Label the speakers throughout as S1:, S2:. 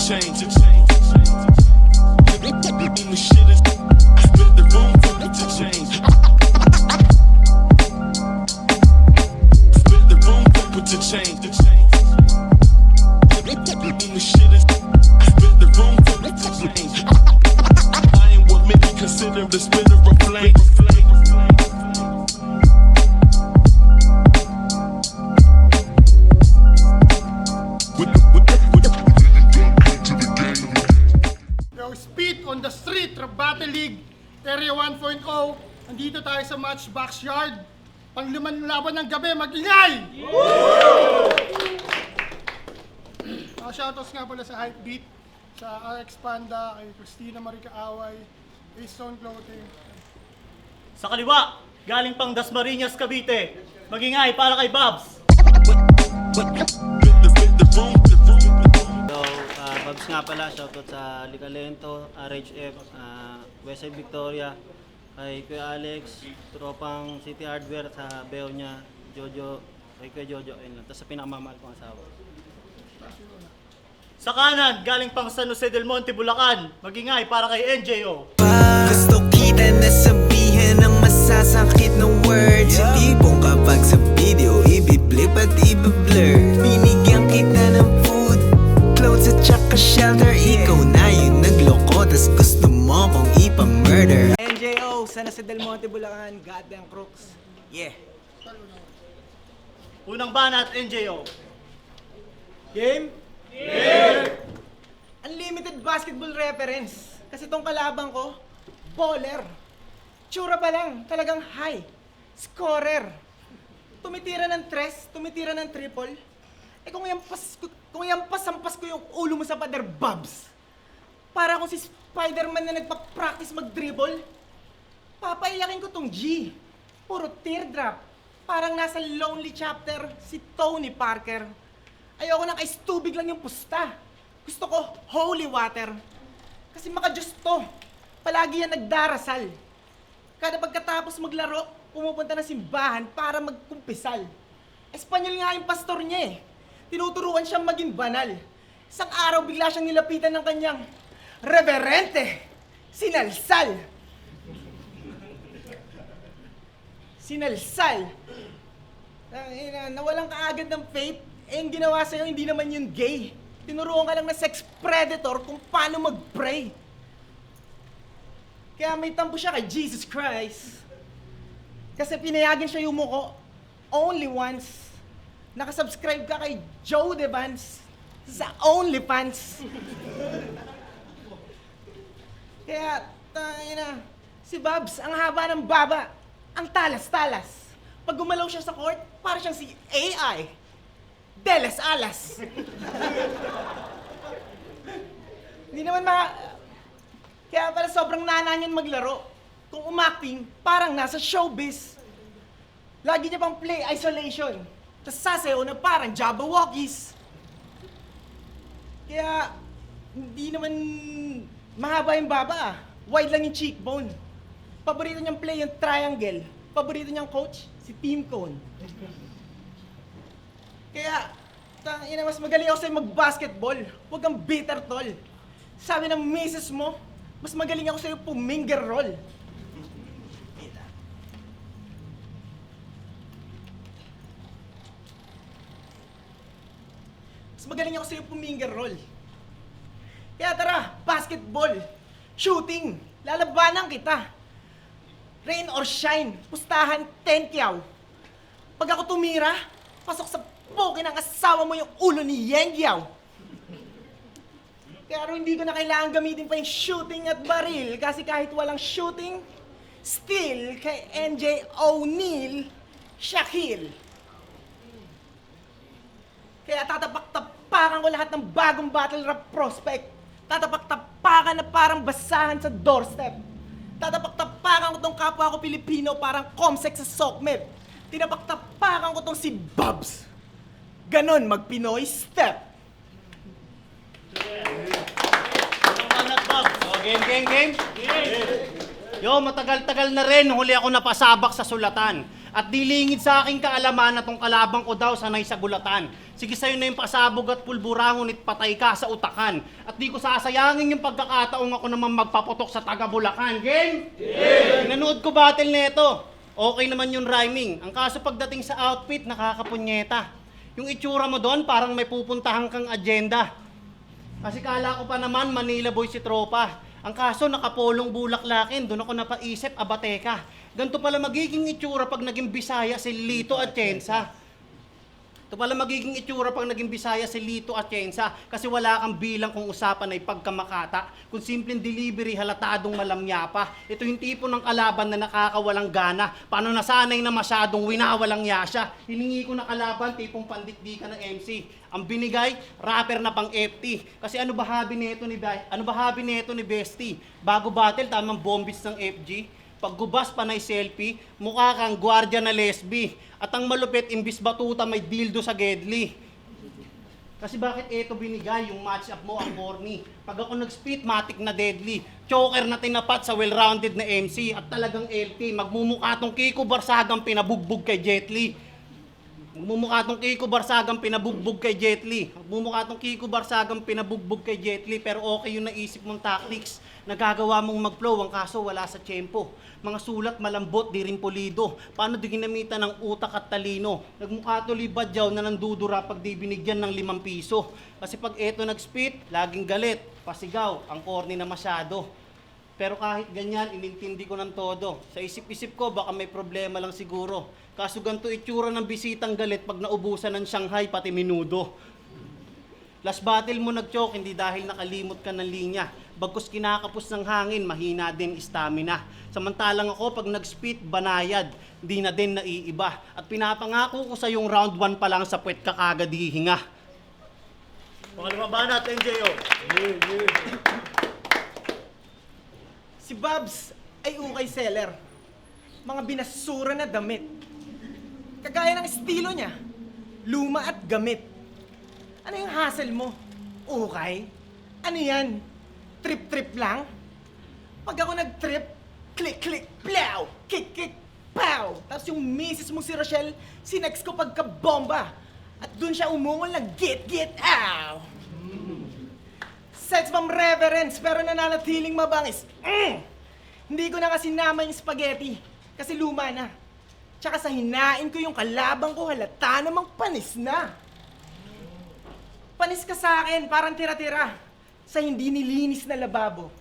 S1: change. The shit is split the room for it to change. Split the room for it to change. The shit is split the room for it to change. I am what many consider the spitter of flame.
S2: Speed on the Street Rap Battle League Area 1.0. Andito tayo sa Matchbox Yard. Panglimang laban ng gabi, mag-ingay! Shoutouts nga pala sa Hypebeat, sa RX Panda, kay Christina Marica Away, A-Stone Clothing.
S3: Sa kaliwa, galing pang Dasmariñas, Cavite. Mag-ingay para kay Babs.
S4: Babs nga pala, shoutout sa Ligalento, RHF, Westside Victoria, kay Kuya Alex, tropang City Hardware, sa Beo niya, Jojo, kay Kuya Jojo, ayun lang. Tapos sa pinakamamahal kong asawa.
S3: Sa kanan, galing pang San Jose del Monte, Bulacan. Mag-ingay para kay NJO.
S5: Gusto kita na sabihin ang masasakit na words. Hindi pong kapag sa video, ibiblip at ibiblur. Binigyan kita ng food, clothes at saka shelter. Ikaw na yung nagloko, tas gusto mo kong ipa-murder.
S6: NJO, San Jose del Monte, Bulacan, goddamn crooks. Yeah.
S3: Unang banat, NJO.
S6: Game? Unlimited basketball reference. Kasi tong kalabang ko, baller. Tsura pa lang, talagang high. Scorer. Tumitira ng tres, tumitira ng triple. Eh kung yampas-sampas ko yung ulo mo sa pader, Babs. Para kung si Spider-Man na nagpa-practice mag-dribble. Papaiyakin ko tong G. Puro teardrop. Parang nasa lonely chapter si Tony Parker. Ayoko nang ice tubig lang yung pusta. Gusto ko holy water. Kasi maka-Diyos to. Palagi yan nagdarasal. Kada pagkatapos maglaro, pumupunta na simbahan para magkumpisal. Espanyol nga yung pastor niya eh. Tinuturuan siyang maging banal. Isang araw bigla siyang nilapitan ng kanyang reverente. Sinalsal. Sinalsal. Nawalan ka agad ng faith. Eh, yung ginawa sa'yo, hindi naman yun gay. Tinuruan ka lang na sex predator kung paano mag-pray. Kaya may tampo siya kay Jesus Christ. Kasi pinayagan siya yumuko only once. Nakasubscribe ka kay Joe Devans sa OnlyFans. Kaya, si Babs, ang haba ng baba, ang talas-talas. Pag gumalaw siya sa court, para siyang si AI. Delas alas. Hindi naman Kaya pala sobrang nana niyan maglaro. Kung umacting, parang nasa showbiz. Lagi niya pang play isolation. Tapos sasayaw na parang Jabberwockies. Kaya, hindi naman mahaba yung baba. Wide lang yung cheekbone. Paborito niyang play yung triangle. Paborito niyang coach, si Team Cone. Kaya, mas magaling ako sa'yo mag-basketball. Huwag kang bitter, tol. Sabi ng misis mo, mas magaling ako sa'yo puminger roll. Mas magaling ako sa'yo puminger roll. Kaya tara, basketball, shooting, lalabanan kita. Rain or shine, pustahan 10 kyaw. Pag ako tumira, pasok sa poke ng asawa mo yung ulo ni Yang Yao. Kaya hindi ko na kailangan gamitin pa yung shooting at baril kasi kahit walang shooting, still kay NJ O'Neal, Shaquille. Kaya tatapak-tapakan ko lahat ng bagong battle rap prospect. Tatapak-tapakan na parang basahan sa doorstep. Tatapak-tapakan ko tong kapwa ko Pilipino parang comsec sa SOCMED. Tinapak-tapakan ko tong si Babs. Ganon mag-Pinoy step.
S3: Unang banat, Babs.
S4: Game. Yo, matagal-tagal na rin huli ako napasabak sa sulatan. At dilingid sa aking kaalaman na tong kalabang ko daw sanay sa gulatan.
S7: Sige sa'yo na yung pasabog at pulbura, ngunit patay ka sa utakan. At di ko sasayangin yung pagkakataong ako naman magpaputok sa taga Bulacan. Game? Yeah! Nanood ko battle neto. Okay naman yung rhyming. Ang kaso pagdating sa outfit, nakakapunyeta. Yung itsura mo doon, parang may pupuntahan kang agenda. Kasi kala ko pa naman Manila boy si tropa. Ang kaso nakapolong bulaklakin, doon ako napaisip, abateka. Ganito pala magiging itsura pag naging Bisaya si Lito Atienza. Ito pala magiging itsura pag naging Bisaya si Lito Atienza kasi wala kang bilang kung usapan ay pagkamakata. Kung simpleng delivery, halatadong malamya pa. Ito yung tipo ng kalaban na nakakawalang gana. Paano nasanay na masyadong winawalang yasya. Hiningi ko na kalaban, tipong pandikdi ka ng MC. Ang binigay, rapper na pang FT. Kasi ano ba habi nito ni Bestie? Bago battle, tamang bombis ng FG. Paggubas panay selfie, mukha kang gwardiya na lesbi. At ang malupit, imbis batuta may dildo sa gedli. Kasi bakit eto binigay, yung match up mo ang corny. Pag ako nag-spit, matik na deadly. Choker na tinapat sa well-rounded na MC. At talagang LT, magmumukha tong Kiko Barsagang pinabugbog kay Jet Li. Magmumukha tong Kiko Barsagang pinabugbog kay Jet Li. Magmumukha tong Kiko Barsagang pinabugbog kay Jet Li. Pero okay yung naisip mong tactics. Nagagawa mong mag-flow, ang kaso wala sa tiyempo. Mga sulat malambot, di rin pulido. Paano di ginamitan ng utak at talino? Nagmukha tuloy badyaw na nandudura pag di binigyan ng 5 piso. Kasi pag eto nag-spit, laging galit, pasigaw, ang corny na masyado. Pero kahit ganyan, inintindi ko ng todo. Sa isip-isip ko, baka may problema lang siguro. Kaso ganito itsura ng bisitang galit pag naubusan ng Shanghai pati menudo. Last battle mo nag-choke, hindi dahil nakalimot ka ng linya. Bagkus kinakapos ng hangin, mahina din stamina. Samantalang ako, pag nag-spit, banayad. Di na din naiiba. At pinapangako ko sa yung round 1 pa lang sa puwet ka kagad hihinga.
S3: Pangalawang banat, NJO.
S6: Si Babs ay ukay seller. Mga binasura na damit. Kagaya ng estilo niya, luma at gamit. Ano yung hassle mo? Ukay? Ano yan? Trip-trip lang? Pag ako nag-trip, click-click, plow! Kick-kick, pow! Tapos yung misis mo si Rochelle, sinex ko pagka-bomba. At dun siya umungol ng get, ow! Sex bomb reverence, pero nananatiling mabangis. Hindi ko na kasi nama yung spaghetti, kasi luma na. Tsaka sa hinain ko yung kalabang ko, halata namang panis na. Panis ka sa akin, parang tira-tira, sa hindi nilinis na lababo.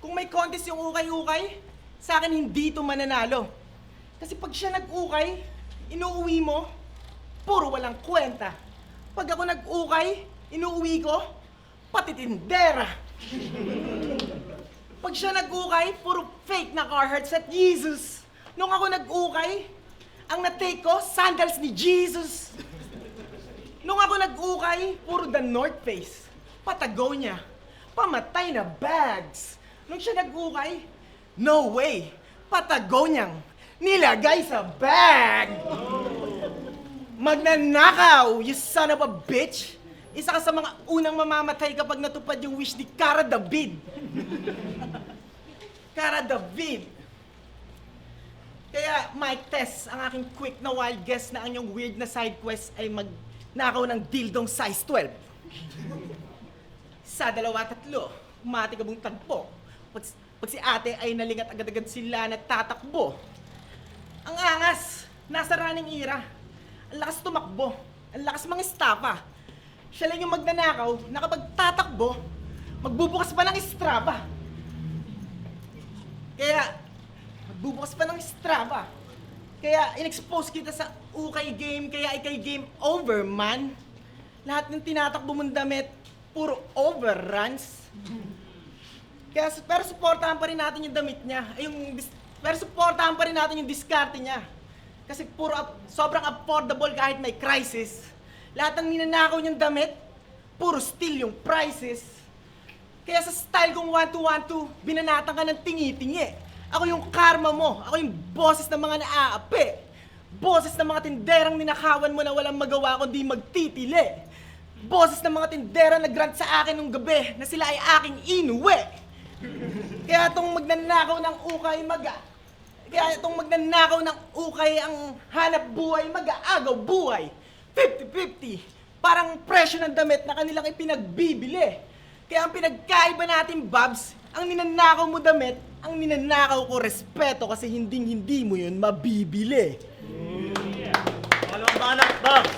S6: Kung may contest yung ukay-ukay, sa akin hindi ito mananalo. Kasi pag siya nag-ukay, inuuwi mo, puro walang kwenta. Pag ako nag-ukay, inuuwi ko, pati tindera. Pag siya nag-ukay, puro fake na Carhartts at Jesus. Nung ako nag-ukay, ang na-take ko, sandals ni Jesus. Nung ako nag-ukay, puro The North Face, Patagonia, pamatay na bags. Nung siya nag-ukay, no way, Patagoniang nilagay sa bag. Magnanakaw, you son of a bitch. Isa ka sa mga unang mamamatay kapag natupad yung wish ni Cara David. Cara David. Kaya, Mike Tess, ang aking quick na wild guess na ang iyong weird na side quest ay magnakaw ng dildong size 12. Sa 2-3, umati ka bang tagpo. Pag si ate ay nalingat agad-agad sila na tatakbo. Ang angas, nasa running era. Ang lakas tumakbo, ang lakas mga estapa. Siya lang yung magnanakaw na kapag tatakbo, magbubukas pa ng Strava. Kaya, magbubukas pa ng Strava. Kaya, in-expose kita sa ukay game, kaya ikay game over, man. Lahat ng tinatakbo mong damit, puro overruns. Kaya, pero supportahan pa rin natin yung damit niya. Pero supportahan pa rin natin yung diskarte niya. Kasi sobrang affordable kahit may crisis. Lahat ng ninanakaw niyang damit, puro steal yung prices. Kaya sa style kong 1-2-1-2, binanatan ka ng tingi-tingi. Ako yung karma mo, ako yung boses ng mga naaapi. Boses ng mga tinderang ninakawan mo na walang magawa kundi magtitili. Boses ng mga tindera na grant sa akin nung gabi na sila ay aking inuwi. Kaya itong magnanakaw ng ukay ang hanap buhay, mag-aagaw buhay. 50-50, Parang presyo ng damit na kanilang ipinagbibili. Kaya ang pinagkaiba natin, Babs, ang ninanakaw mo damit, ang ninanakaw ko respeto kasi hindi mo yun mabibili.
S3: Pangalawang banat, Babs.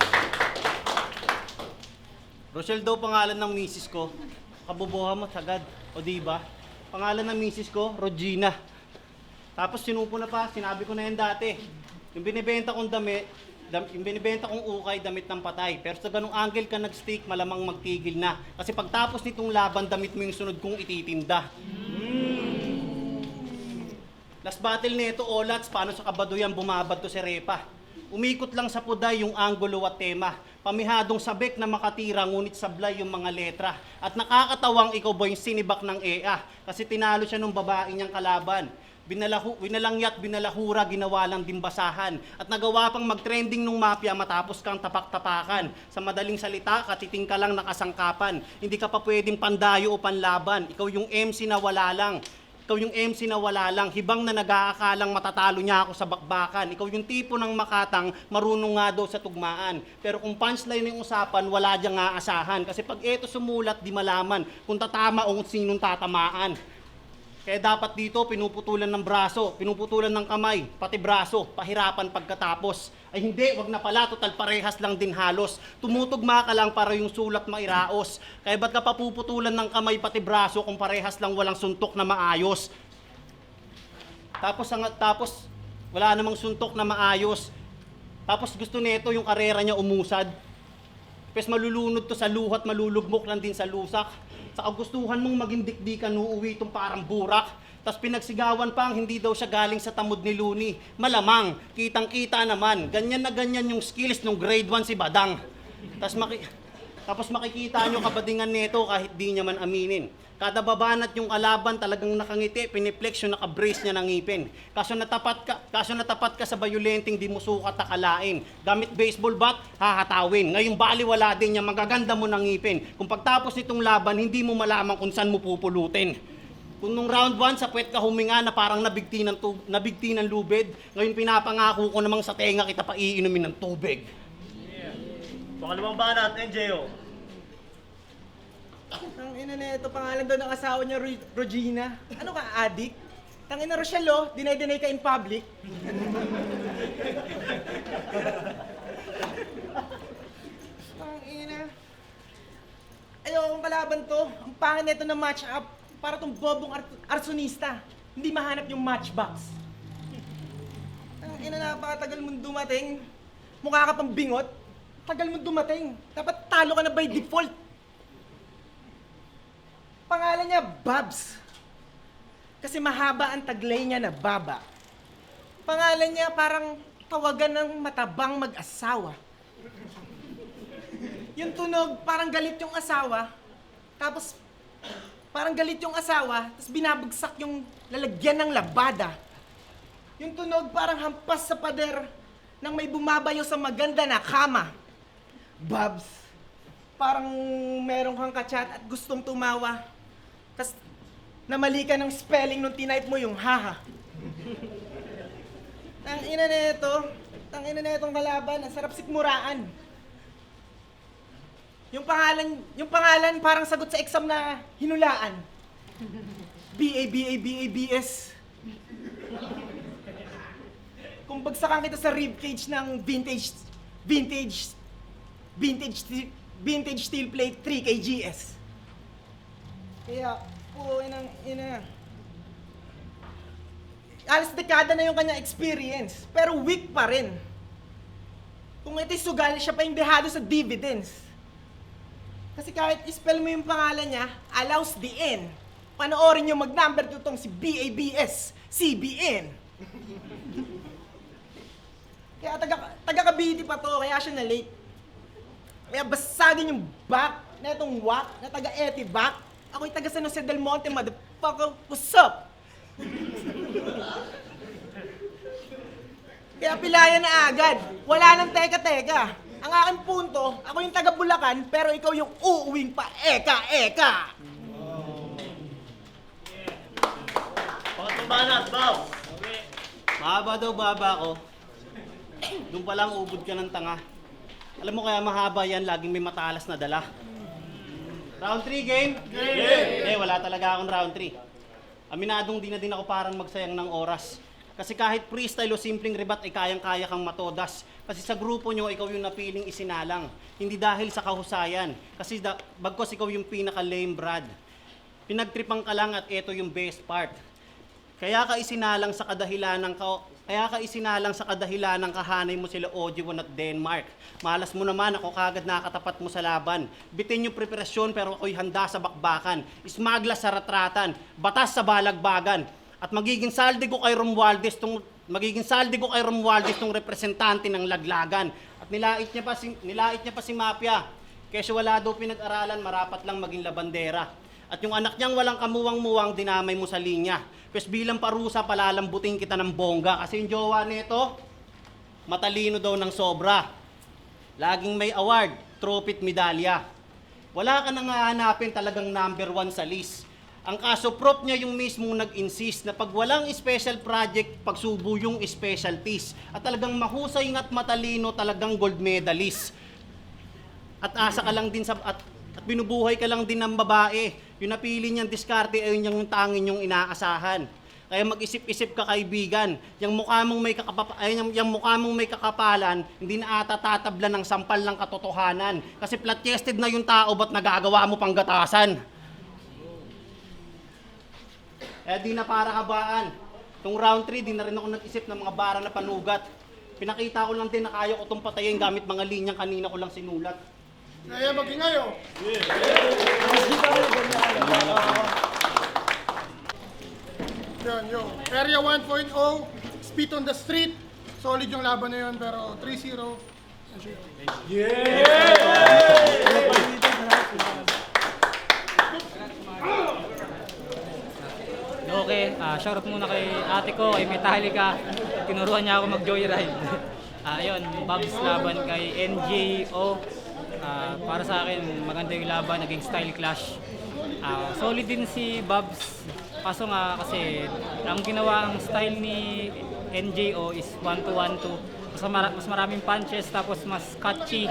S7: Rochelle daw pangalan ng misis ko. Kabubuha mo sagad. O di ba? Pangalan ng misis ko, Regina. Tapos sinupo na pa, sinabi ko na yan dati. Yung binibenta kong damit, yung binibenta kong ukay, damit ng patay. Pero sa ganung angle ka nag-stick, malamang magtigil na. Kasi pagtapos nitong laban, damit mo yung sunod kong ititinda. Last battle nito, Olats, paano sa kabaduyan bumabad to si Repa? Umikot lang sa puday yung anggulo at tema. Pamihadong sabik na makatira, ngunit sablay yung mga letra. At nakakatawang ikaw ba yung sinibak ng EA? Kasi tinalo siya nung babae niyang kalaban. Winalangyat, binalahura, ginawa lang dimbasahan. At nagawa pang mag-trending nung mafia matapos kang tapak-tapakan. Sa madaling salita, katiting ka lang nakasangkapan. Hindi ka pa pwedeng pandayo o panlaban. Ikaw yung MC na wala lang. Ikaw yung MC na wala lang, hibang na nag-aakalang matatalo niya ako sa bakbakan. Ikaw yung tipo ng makatang, marunong nga daw sa tugmaan. Pero kung punchline yung usapan, wala diyang aasahan. Kasi pag eto sumulat, di malaman kung tatama o kung sinong tatamaan. Kaya dapat dito, pinuputulan ng braso, pinuputulan ng kamay, pati braso, pahirapan pagkatapos. Ay hindi, wag na pala, total parehas lang din halos. Tumutugma ka lang para yung sulat mairaos. Kaya ba't ka papuputulan ng kamay pati braso kung parehas lang walang suntok na maayos? Tapos wala namang suntok na maayos. Tapos gusto nito yung karera niya umusad. Pes malulunod to sa luhat, malulugmok lang din sa lusak. Sa kagustuhan mong maging dikdikan, uuwi itong parang burak. Tapos pinagsigawan pa ang hindi daw siya galing sa tamod ni Luni. Malamang, kitang-kita naman. Ganyan na ganyan yung skills nung grade 1 si Badang. Tapos makikita nyo kabadingan nito kahit di niya man aminin. Kada babanat yung kalaban talagang nakangiti, piniplex yung nakabrace niya ng ngipin. Kaso natapat ka sa bayulenting di mo sukat akalain. Gamit baseball bat, hahatawin. Ngayong baliwala din niya, magaganda mo ng ngipin. Kung pagtapos nitong laban, hindi mo malaman kung saan mo pupulutin. Kung nung round 1 sa puwet ka huminga na parang nabigti ng lubid, ngayon pinapangako ko namang sa tenga kita pa iinumin ng tubig.
S3: Pangalawang banat, NJO.
S6: Ang ina na ito, pangalan daw ng asawa niya, Regina. Ano ka, addict? Tang ina Rochelle, oh, dinay-dinay ka in public. Tang ina. Ayokong kalaban to. Ang pangit nito na match up. Para tong bobong arsonista. Hindi mahanap yung matchbox. Tang ina, napakatagal mong dumating. Mukha ka pang bingot. Tagal mong dumating. Dapat talo ka na by default. Pangalan niya, Babs. Kasi mahaba ang taglay niya na baba. Pangalan niya parang tawagan ng matabang mag-asawa. Yung tunog, parang galit yung asawa. Tapos, parang galit yung asawa, tapos binabagsak yung lalagyan ng labada. Yung tunog, parang hampas sa pader nang may bumabayo sa maganda na kama. Babs, parang meron kang kachat at gustong tumawa. Tapos, namali ka ng spelling nung tinype mo yung haha. Tangina na itong kalaban, ang sarap sikmuraan. Yung pangalan parang sagot sa exam na hinulaan. BS. Kung bagsakan kita sa ribcage ng vintage steel plate 3 kgs. Kaya, ina. Alas dekada na yung kanyang experience, pero weak pa rin. Kung ito'y sugal, siya pa yung dehado sa dividends. Kasi kahit spell mo yung pangalan niya, allows the N. Panoorin nyo mag-number 2 tong si BABS, CBN. Kaya taga-Cavite pa to, kaya siya na-late. Kaya basagin yung back na itong wak, na taga-Etivac. Ako'y taga San Jose del Monte, motherfucker, what's up? Kaya pilayan na agad, wala nang teka-teka. Ang aking punto, ako yung taga Bulacan, pero ikaw yung uuwing pa eka-eka.
S3: Pangalawang banat, Bob.
S7: Mahaba daw baba ko. Doon pa lang ubod ka ng tanga. Alam mo kaya mahaba yan, laging may matalas na dala. Round 3 game? Game! Wala talaga akong round 3. Aminadong di na din ako parang magsayang ng oras. Kasi kahit freestyle o simpleng ribat ay kayang-kaya kang matodas. Kasi sa grupo nyo, ikaw yung napiling isinalang. Hindi dahil sa kahusayan. Kasi bagkos ikaw yung pinaka-lame Brad. Pinagtripan ka lang at ito yung best part. Kaya ka isinalang sa kadahilan ng kahanay mo sila Ojiwon at Denmark. Malas mo naman, ako kagad nakatapat mo sa laban. Bitin yung preparasyon pero ako'y handa sa bakbakan. Ismagla sa ratratan, batas sa balagbagan. At magiging saldi ko kay Romualdez tong representante ng laglagan. At nilait niya pa si Mafia. Kesyo wala daw pinag-aralan, marapat lang maging labandera. At yung anak niyang walang kamuwang-muwang dinamay mo sa linya. Pes bilang parusa palalambutin kita ng bongga. Kasi yung jowa nito, matalino daw ng sobra. Laging may award, trophy at medalya. Wala ka nang hahanapin talagang number 1 sa list. Ang kaso prop niya yung mismong nag-insist na pag walang special project, pagsubo yung specialties. At talagang mahusay at matalino, talagang gold medalist. At asa ka lang din at binubuhay ka lang din ng babae. Yung napili niyang diskarte ay yung tangin yung inaasahan. Kaya mag-isip-isip ka kaibigan. Yung mukha mong may kakapalan, hindi na ata tatabla ng sampal ng katotohanan. Kasi flat-chested na yung tao, ba't nagagawa mo pang gatasan? Di na para habaan. Itong round 3, di na rin ako nag-isip ng mga bara na panugat. Pinakita ko lang din na kaya ko itong patayin gamit mga linyang kanina ko lang sinulat.
S2: Kaya mag-ingayo. Yun. Area 1.0, speed on the street. Solid yung laban na yun, pero 3-0.
S8: Okay, shoutout muna kay ate ko, kay Metallica. Tinuruan niya ako mag-joyride. Ayun, Babs laban kay NJO. Para sa akin, maganda yung laban, naging style clash. Solid din si Babs. Kaso nga kasi, ang ginawa ang style ni NJO is 1-2-1-2. Mas maraming punches, tapos mas catchy.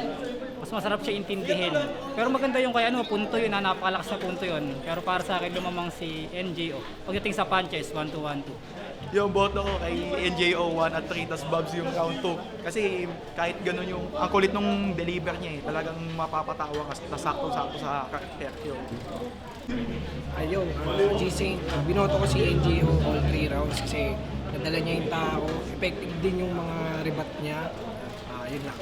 S8: Mas masarap siya intindihin. Pero maganda yung kay punto yun, napakalakas na punto yun. Pero para sa akin, lumamang si NJO. Pagdating sa punches, 1-2-1-2.
S9: Yung boto ko kay NJO 1 at 3, tas Babs yung round 2. Kasi kahit ganun yung, ang kulit nung deliver niya talagang mapapatawa kasi sakto-sakto sa karakter yun.
S10: Ayun, G-Saint, binoto ko si NJO all 3 rounds kasi nadala niya yung tao, effective din yung mga rebat niya. Yun lang.